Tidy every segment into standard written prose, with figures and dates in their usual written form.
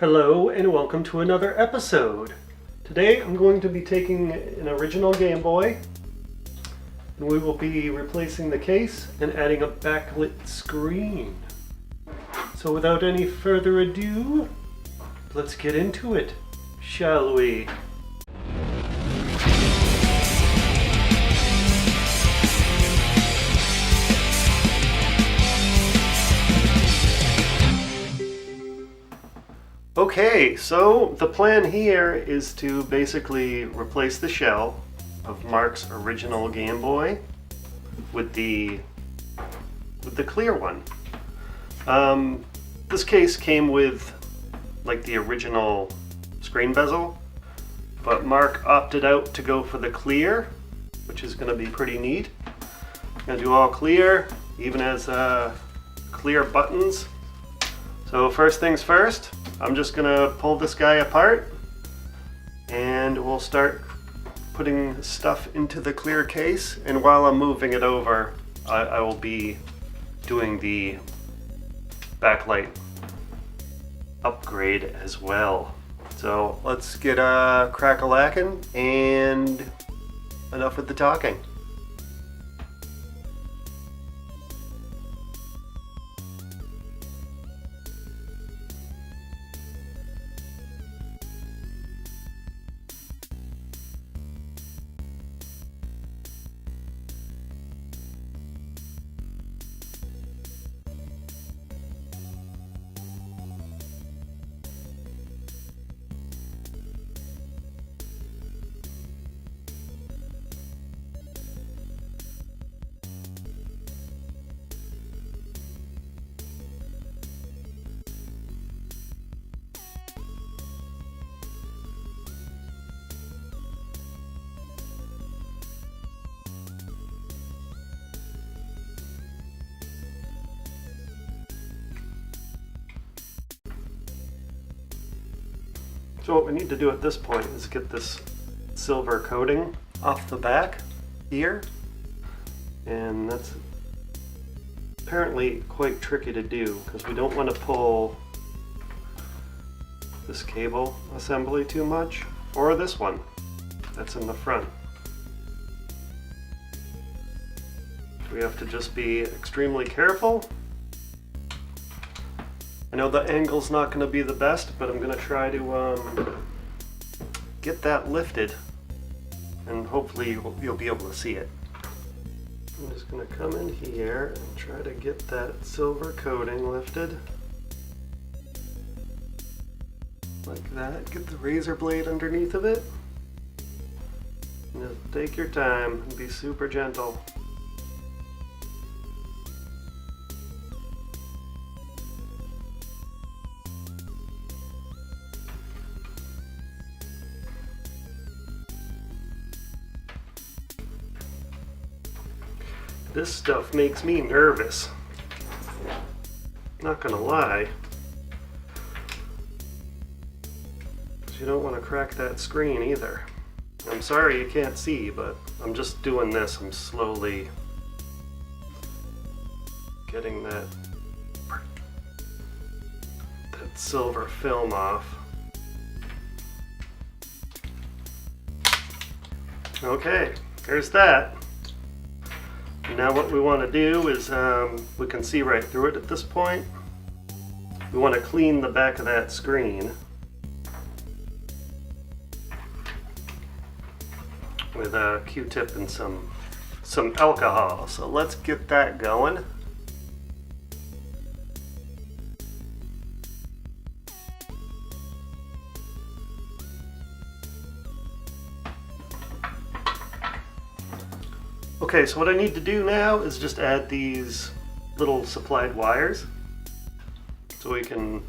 Hello and welcome to another episode. Today I'm going to be taking an original Game Boy and we will be replacing the case and adding a backlit screen. So without any further ado, let's get into it, shall we? Okay, so the plan here is to basically replace the shell of Mark's original Game Boy with the clear one. This case came with like the original screen bezel, but Mark opted out to go for the clear, which is going to be pretty neat. Gonna do all clear, even as clear buttons. So first things first, I'm just gonna pull this guy apart and we'll start putting stuff into the clear case, and while I'm moving it over I will be doing the backlight upgrade as well. So let's get crack-a-lackin' and enough with the talking. So what we need to do at this point is get this silver coating off the back here, and that's apparently quite tricky to do because we don't want to pull this cable assembly too much, or this one that's in the front. We have to just be extremely careful. I know the angle's not going to be the best, but I'm going to try to get that lifted, and hopefully you'll be able to see it. I'm just going to come in here and try to get that silver coating lifted. Like that. Get the razor blade underneath of it. And just take your time and be super gentle. This stuff makes me nervous. Not gonna lie. 'Cause you don't want to crack that screen either. I'm sorry you can't see, but I'm just doing this. I'm slowly getting that silver film off. Okay, there's that. Now what we want to do is, we can see right through it at this point. We want to clean the back of that screen with a Q-tip and some alcohol. So let's get that going. Okay, so what I need to do now is just add these little supplied wires so we can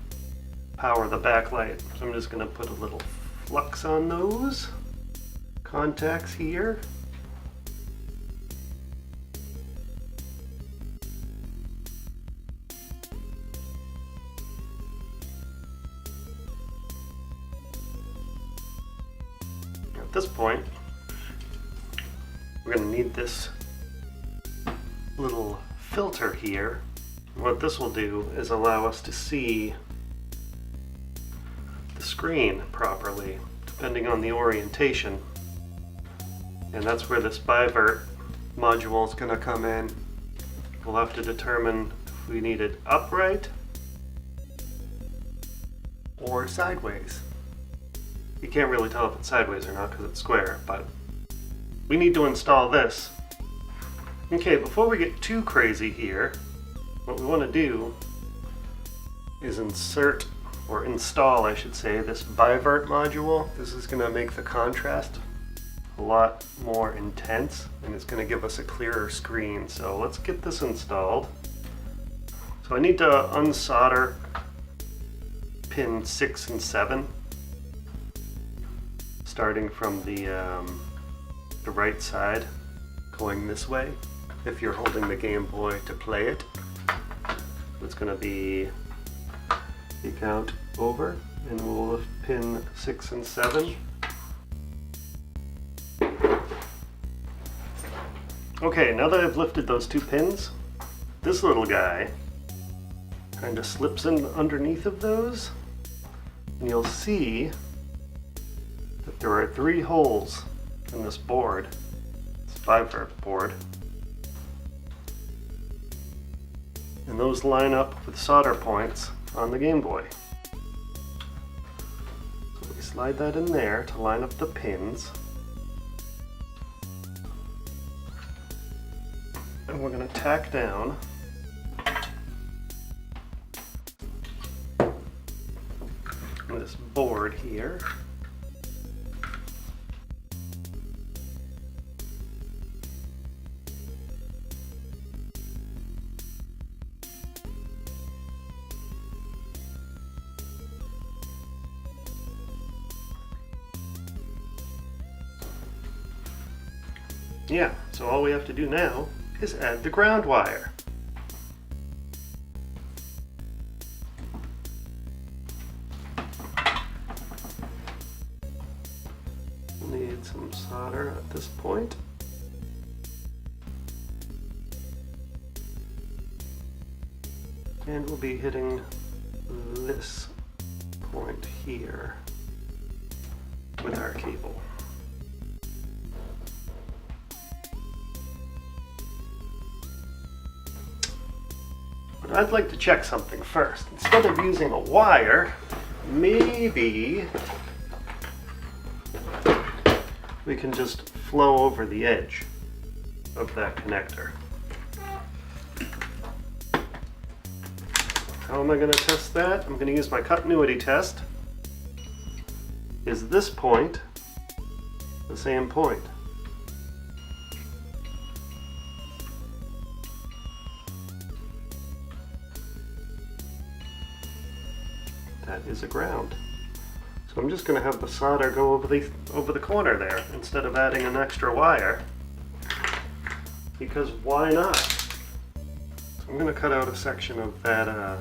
power the backlight. So I'm just going to put a little flux on those contacts here. At this point, we're going to need this little filter here. What this will do is allow us to see screen properly, depending on the orientation. And that's where this bivert module is going to come in. We'll have to determine if we need it upright or sideways. You can't really tell if it's sideways or not because it's square, but we need to install this. Okay, before we get too crazy here, what we want to do is insert, or install I should say, this bivert module. This is going to make the contrast a lot more intense and it's going to give us a clearer screen. So let's get this installed. So I need to unsolder pin 6 and 7, starting from the right side, going this way. If you're holding the Game Boy to play it, it's going to be the count over, and we'll lift pin 6 and 7. Okay, now that I've lifted those two pins, this little guy kind of slips in underneath of those, and you'll see that there are 3 holes in this board, this bivert board, and those line up with solder points on the Game Boy. So we slide that in there to line up the pins, and we're going to tack down this board here. Yeah, so all we have to do now is add the ground wire. We'll need some solder at this point. And we'll be hitting this point here with our cable. I'd like to check something first. Instead of using a wire, maybe we can just flow over the edge of that connector. How am I going to test that? I'm going to use my continuity test. Is this point the same point? That is a ground. So I'm just going to have the solder go over the corner there instead of adding an extra wire, because why not? So I'm going to cut out a section of that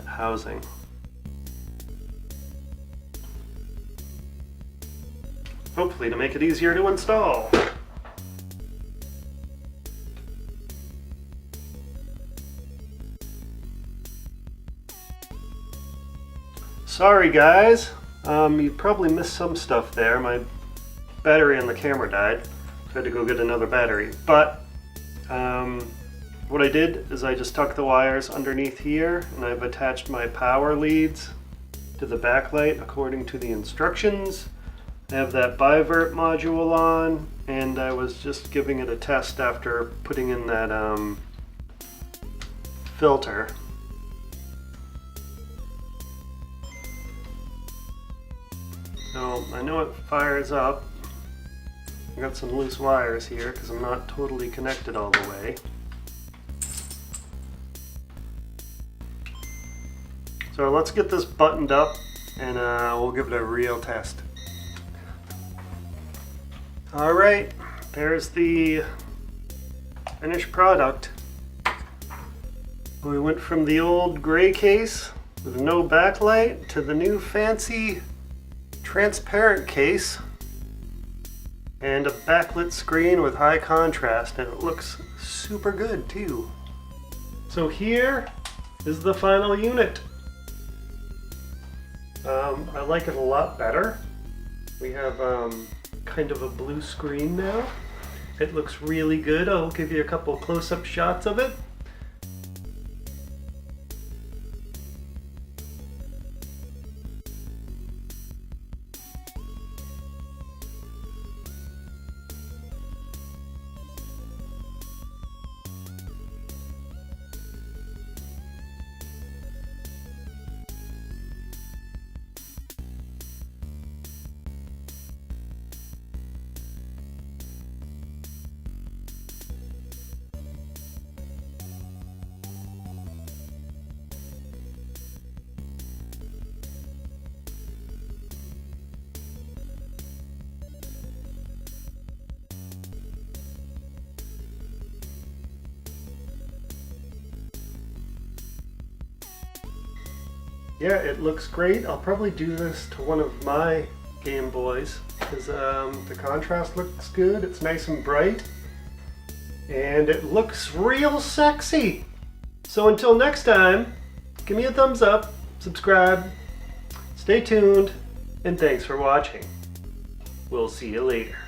housing. Hopefully to make it easier to install. Sorry guys, you probably missed some stuff there. My battery on the camera died, so I had to go get another battery. But what I did is I just tucked the wires underneath here, and I've attached my power leads to the backlight according to the instructions. I have that bivert module on, and I was just giving it a test after putting in that filter. So I know it fires up. I got some loose wires here because I'm not totally connected all the way. So let's get this buttoned up and we'll give it a real test. Alright, there's the finished product. We went from the old gray case with no backlight to the new fancy transparent case and a backlit screen with high contrast, and it looks super good too. So here is the final unit. I like it a lot better. We have kind of a blue screen now. It looks really good. I'll give you a couple close-up shots of it. Yeah, it looks great. I'll probably do this to one of my Game Boys because the contrast looks good. It's nice and bright and it looks real sexy. So until next time, give me a thumbs up, subscribe, stay tuned, and thanks for watching. We'll see you later.